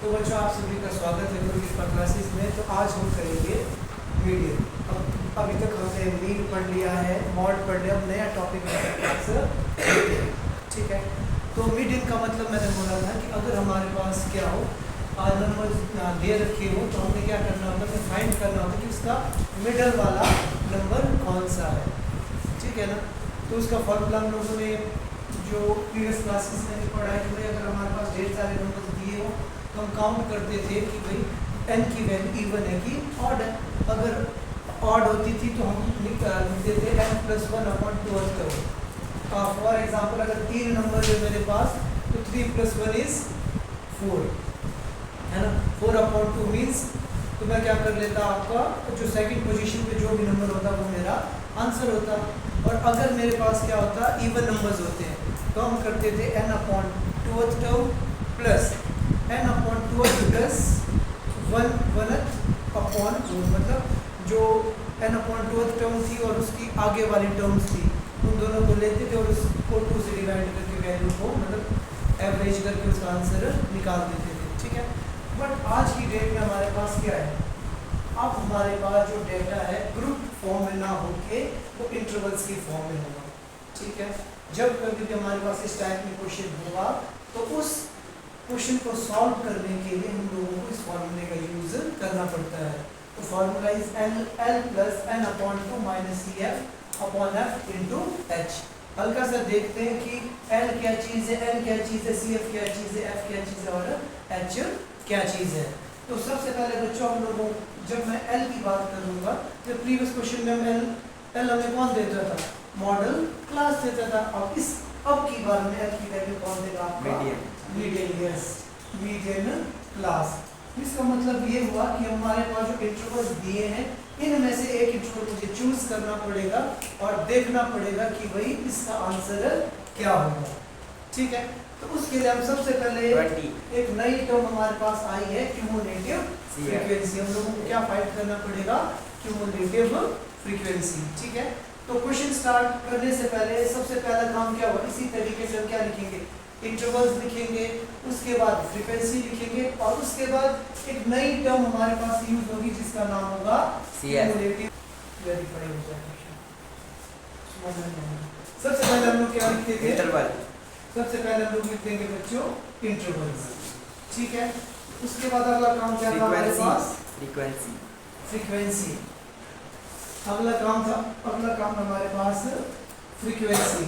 तो बच्चों आप सभी का स्वागत है गुरुकृपा क्लासेस में। तो आज हम करेंगे मीडियन। अभी तक हमने मीन पढ़ लिया है, मॉड पढ़ लिया, अब नया टॉपिक है। ठीक है, तो मीडियन का मतलब मैंने बोला था कि अगर हमारे पास क्या हो नंबर दे रखे हो तो हमें क्या करना होता है, फाइंड करना होता है कि उसका मिडल वाला नंबर कौन सा है। ठीक है ना, तो उसका फॉर्मूला हम लोगों ने जो प्रीवियस क्लासेस में पढ़ा है कि भाई अगर हमारे पास ढेर सारे नंबर दिए हो तो हम काउंट करते थे कि भाई n की वैल्यू इवन है कि ऑड है। अगर ऑड होती थी तो हम लिखते थे n+1/2। फॉर एग्जांपल अगर 3 नंबर है मेरे पास तो 3 + 1 = 4 है ना। 4/2 मीन्स तो मैं क्या कर लेता, आपका जो सेकंड पोजीशन पे जो भी नंबर होता वो मेरा आंसर होता। और अगर मेरे पास क्या होता, इवन नंबर्स होते हैं तो हम करते थे n/2 term plus n/2 plus 1/4, मतलब जो n/2 टर्म थी और उसकी आगे वाली टर्म्स थी उन दोनों को लेते थे और उसको 2 से डिवाइड करके वैल्यू को मतलब एवरेज करके उसका आंसर निकाल देते थे। ठीक है, बट आज की डेट में हमारे पास क्या है, अब हमारे पास जो डेटा है ग्रुप फॉर्म में ना होके वो इंटरवल्स की फॉर्म में होगा। ठीक है, जब कभी भी हमारे पास इस टाइप में क्वेश्चन होगा तो उस क्वेश्चन को सॉल्व करने के लिए हम लोगों को इस फॉर्मूले का यूज करना पड़ता है। तो formula is L + n/2 - CF/F × H। हल्का सा देखते हैं कि L क्या चीज़ है, N क्या चीज़ है, CF क्या चीज़ है, F क्या चीज़ है और H क्या चीज़ है। तो सबसे पहले बच्चों हम लोगों जब मैं L की बात करूँगा तो प्रीवियस क्वेश्चन में L हमें कौन देता था, मॉडल क्लास देता था। अब की बार में L की वैल्यू कौन देगा आपका, मीडियन। Yes, median class. इसका मतलब ये हुआ कि हमारे पास जो इंटरवल्स दिए हैं इनमें से एक इंटरवल मुझे चूज करना पड़ेगा और देखना पड़ेगा कि भाई इसका आंसर क्या होगा। ठीक है, तो उसके लिए हम सबसे पहले एक नई टर्म हमारे पास आई है, क्यूमुलेटिव फ्रीक्वेंसी। हम लोगों को क्या फाइंड करना पड़ेगा, क्यूमुलेटिव फ्रीक्वेंसी। ठीक है, तो क्वेश्चन स्टार्ट करने से पहले सबसे पहला काम क्या हुआ, इसी तरीके से हम क्या लिखेंगे, इंटरवल्स लिखेंगे, उसके बाद फ्रीक्वेंसी लिखेंगे और उसके बाद एक नई टर्म हमारे पास यूज होगी जिसका नाम होगा क्यूमुलेटिव। सबसे पहले हम लोग क्या लिखते थे, इंटरवल। सबसे पहले हम लोग लिख देंगे बच्चों इंटरवल्स। ठीक है, उसके बाद अगला काम क्या था हमारे पास, फ्रीक्वेंसी। अगला काम हमारे पास फ्रीक्वेंसी।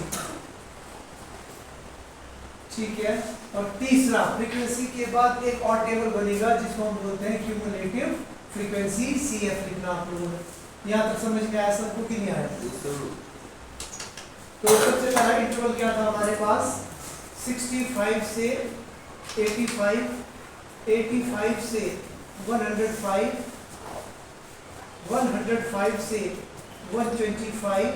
ठीक है, और तीसरा फ्रीक्वेंसी के बाद एक और टेबल बनेगा जिसको हम बोलते हैं क्यूमुलेटिव फ्रीक्वेंसी, CF लिखना आप लोगों ने। यहाँ तक समझ में आया सबको कि नहीं आया? तो सबसे पहला इंटरवल क्या था हमारे पास, 65 से 85, 85 से 105, 105 से 125,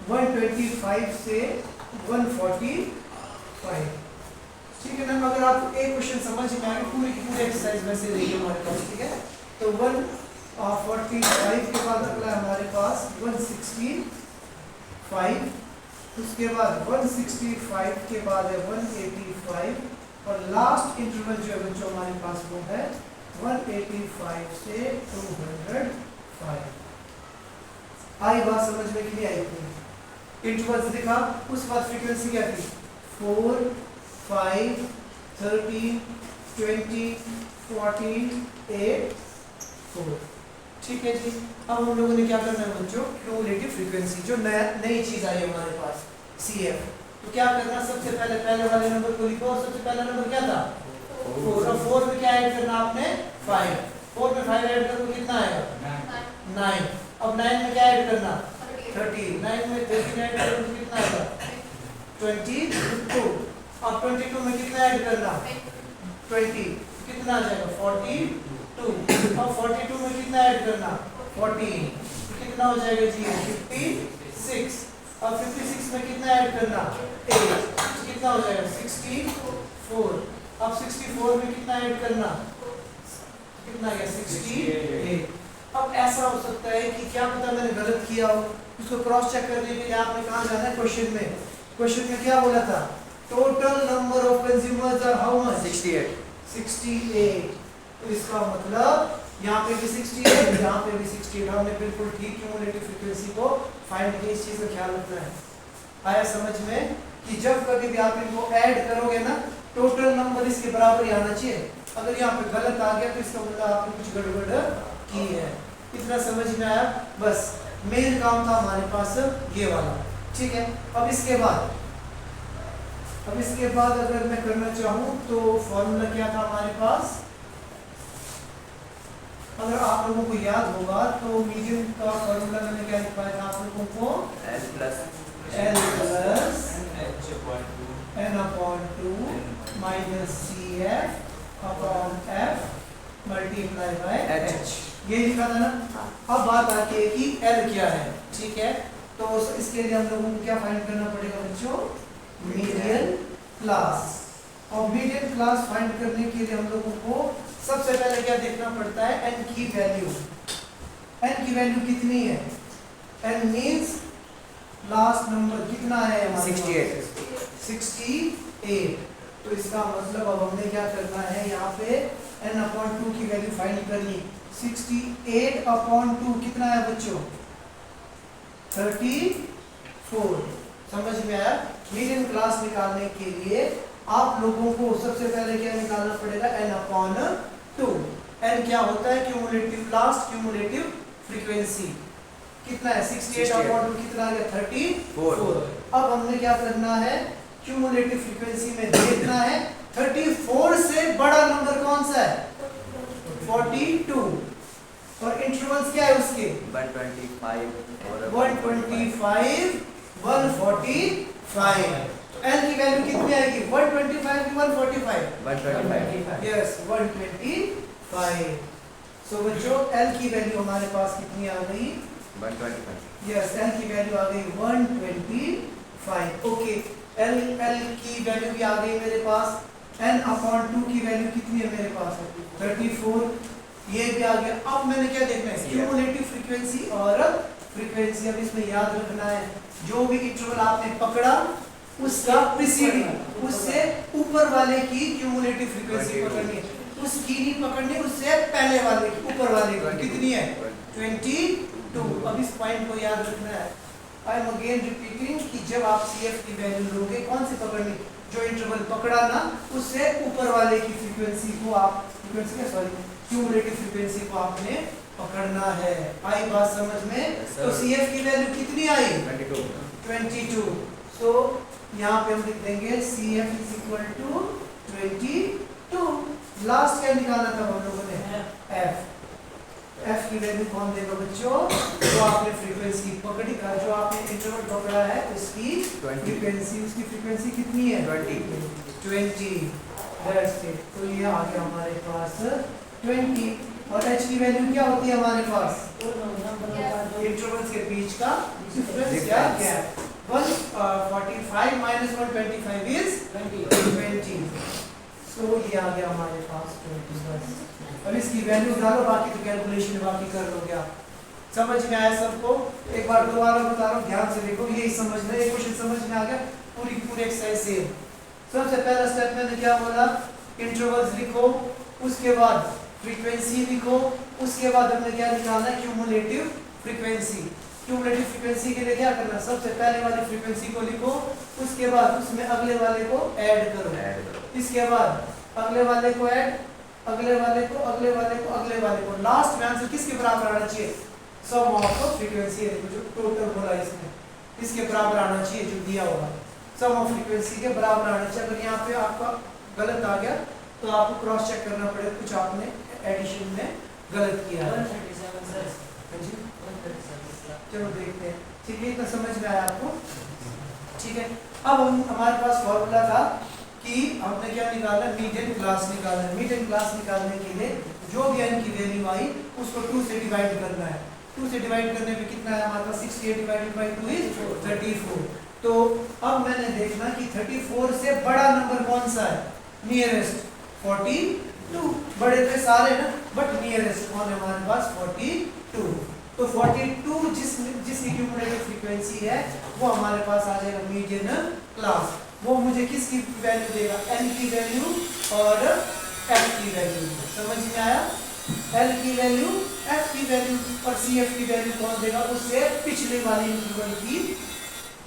125 से 145। ठीक है ना। अगर आपको एक क्वेश्चन समझ में आए पूरी की पूरी एक्सरसाइज में से देखिए हमारे पास। ठीक है, तो 145 के बाद अगला हमारे पास 165, उसके बाद 165 के बाद है 185 और लास्ट इंटरवल जो है बच्चों हमारे पास वो है 185 से 205। आई बात समझ में कि नहीं आई? इंटरवल्स लिखा, उस बाद फ्रीक्वेंसी क्या थी, 4, 5, 13, 20, 14, 8, 4। ठीक है जी, अब हम लोगों ने क्या करना है बच्चों, क्यूमुलेटिव फ्रीक्वेंसी जो नई चीज आई है हमारे पास, CF। तो क्या करना, सबसे पहले वाले नंबर को लिखो और सबसे पहला नंबर क्या था, 4। और 4 में क्या ऐड करना आपने, 5। 4 में 5 ऐड करो कितना आएगा, 9। अब 9 में क्या ऐड करना, 30। 9 में 30 ऐड करो तो कितना आएगा, 22। अब 22 में कितना ऐड करना, 20, कितना आ जाएगा, 42। अब 42 में कितना ऐड करना, 14, कितना हो जाएगा जी, 56। अब 56 में कितना ऐड करना, 8, कितना हो जाएगा, 64। अब 64 में कितना ऐड करना, कितना आ गया, 68। अब ऐसा हो सकता है कि क्या पता मैंने गलत किया हो, उसको क्रॉस चेक करने के लिए आपने कहाँ जाना है, क्वेश्चन में क्या बोला था, total number of consumers are how much? 68। तो इसका मतलब यहाँ पे भी 68, यहाँ पे भी 68। हमने बिल्कुल ठीक क्यूमुलेटिव फ्रीक्वेंसी को फाइंड किया। इस चीज का ख्याल रखना है। आया समझ में कि जब कभी भी आप इनको ऐड करोगे ना, टोटल नंबर इसके बराबर ही आना चाहिए। अगर यहाँ पे गलत आ गया तो इसका मतलब आपने कुछ गड़बड़ की है। इतना समझ में आया? बस मेन काम था हमारे पास ये वाला। ठीक है। अब इसके बाद अगर मैं करना चाहूँ तो फॉर्मूला क्या था हमारे पास? अगर आप लोगों को याद होगा तो मीडियन का फॉर्मूला मैंने क्या लिखवाया था आप लोगों को? L plus n/2 minus CF upon F multiplied by H। ये लिखा था ना? अब बात आती है कि L क्या है। ठीक है। तो इसके लिए हम लोगों को क्या फाइंड करना पड़ेगा बच्चों? Median class. और मीडियन क्लास फाइंड करने के लिए हम लोगों को सबसे पहले क्या देखना पड़ता है? n की वैल्यू। n की वैल्यू कितनी है? n मींस लास्ट नंबर कितना है हमारे? 68। तो इसका मतलब अब हमने क्या करना है, यहाँ पे n/2 की वैल्यू फाइंड करनी। 68/2 कितना है बच्चों? 34। समझ में आया? मीडियन क्लास निकालने के लिए आप लोगों को सबसे पहले क्या निकालना पड़ेगा? n/2। n क्या होता है? Cumulative last cumulative frequency. कितना है? 68/2 कितना आ गया? 34। अब हमने क्या करना है? क्यूमुलेटिव फ्रीक्वेंसी में देखना है 34 से बड़ा नंबर कौन सा है? 42। और इंटरवल्स क्या है उसके? 125 और 125 145। L की वैल्यू कितनी आएगी? 125 की 145? 125। यस 125। सो बच्चों L की वैल्यू हमारे पास कितनी आ गई? 125। यस L की वैल्यू आ गई 125। ओके L की वैल्यू भी आ गई मेरे पास। n/2 की वैल्यू कितनी है मेरे पास? 34। ये भी आ गया। अब मैंने क्या देखना है? क्यूमुलेटिव फ्रीक्वेंसी और फ्रीक्वेंसी। अब इसमें याद रखना है जो भी इंटरवल आपने पकड़ा उसका प्रीसीडिंग उससे ऊपर वाले की क्यूमुलेटिव फ्रीक्वेंसी पकड़नी है। उसकी नहीं पकड़नी, उससे पहले वाले की, ऊपर वाले की। कितनी है? 22। अब इस पॉइंट को याद रखना है। आई एम अगेन रिपीटिंग कि जब आप CF की वैल्यू लोगे कौन सी पकड़नी? जो इंटरवल पकड़ा ना उससे ऊपर वाले की फ्रीक्वेंसी को आप क्यूमुलेटिव फ्रीक्वेंसी को आपने पकड़ना है। आई बात समझ में? तो CF की वैल्यू कितनी आई? 22। सो यहाँ पे हम लिख देंगे CF = 22। लास्ट क्या निकालना था हम लोगों ने? F की वैल्यू कौन देगा बच्चों? जो आपने फ्रीक्वेंसी पकड़ी का, जो आपने इंटरवल पकड़ा है उसकी फ्रीक्वेंसी। उसकी फ्रीक्वेंसी कितनी है? 20। That's it. तो ये आ गया हमारे पास 20। और H की वैल्यू क्या होती है हमारे पास? इंटरवल्स के बीच का डिफरेंस या गैप। 145 - 125 इज 20। सो ये आ गया हमारे पास 20। बस अब इसकी वैल्यू डालो, बाकी तो कैलकुलेशन बाकी कर लोगे आप। समझ में आया सबको? एक बार दोबारा बता रहा हूँ, ध्यान से देखो। यही समझना है, क्वेश्चन समझ में आ गया। पूरी एक्सरसाइज सेम। सबसे पहला स्टेप मैंने क्या बोला? इंटरवल्स लिखो, उसके बाद फ्रीक्वेंसी लिखो, उसके बाद हमने क्या निकालना है? Cumulative frequency. क्यूमुलेटिव फ्रीक्वेंसी के लिए क्या करना? सबसे पहले वाली फ्रीक्वेंसी को लिखो, उसके बाद उसमें अगले वाले को ऐड करो, इसके बाद अगले वाले को ऐड, अगले वाले को, अगले वाले को, अगले वाले को। लास्ट में आंसर किसके बराबर आना चाहिए? सम ऑफ फ्रीक्वेंसी जो टोटल बोला इसमें, इसके बराबर आना चाहिए जो दिया होगा। सम ऑफ फ्रीक्वेंसी के बराबर आना चाहिए। अगर यहाँ पे आपका गलत आ गया तो आपको क्रॉस चेक करना पड़ेगा, कुछ आपने एडिशन में गलत किया है। चलो देखते हैं। ठीक है, इतना समझ में आया आपको? ठीक है। अब हमारे पास फॉर्मूला था कि हमने क्या निकाला? मीडियन क्लास निकालना है। मीडियन क्लास निकालने के लिए जो भी n की वैल्यू आई उसको 2 से डिवाइड करना है। 2 से डिवाइड करने में कितना है हमारे पास? 68 / 2 इज 34। तो अब मैंने देखना कि 34 से बड़ा नंबर कौन सा है? नियरेस्ट 42। बड़े थे सारे ना, बट नियरेस्ट कौन है हमारे पास? 42। तो 42 जिसकी क्यूमुलेटिव फ्रीक्वेंसी है वो हमारे पास आ जाएगा मीडियन क्लास। वो मुझे किसकी वैल्यू देगा, n की वैल्यू और f की वैल्यू। समझ में आया? l की वैल्यू, f की वैल्यू और cf की वैल्यू कौन देगा, उससे पिछले वाले इंटरवल की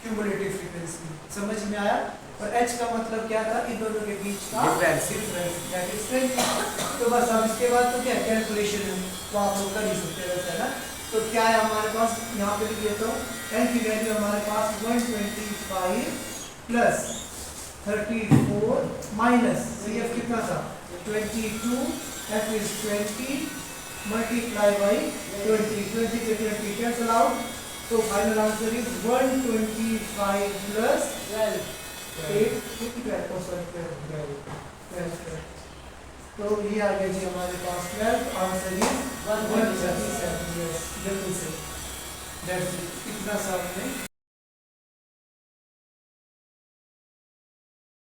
क्यूमुलेटिव फ्रीक्वेंसी। समझ में आया? और h का मतलब क्या था, इन दोनों के बीच का Difference. That is 20। तो बस अब इसके बाद तो क्या कैलकुलेशन है वो आप लोग कर ही सकते हैं वैसे, है ना। तो क्या है हमारे पास, यहाँ पे लिख देता हूँ, n की वैल्यू हमारे पास 125 प्लस 34 माइनस cf कितना था 22, f is 20 multiply by 20 से 20 cancel out, so final answer is 125 plus 12 तो ये आ गया जी हमारे पास 12, आंसर इज 137। यस बिल्कुल सही, दैट्स इट, इतना सा हमने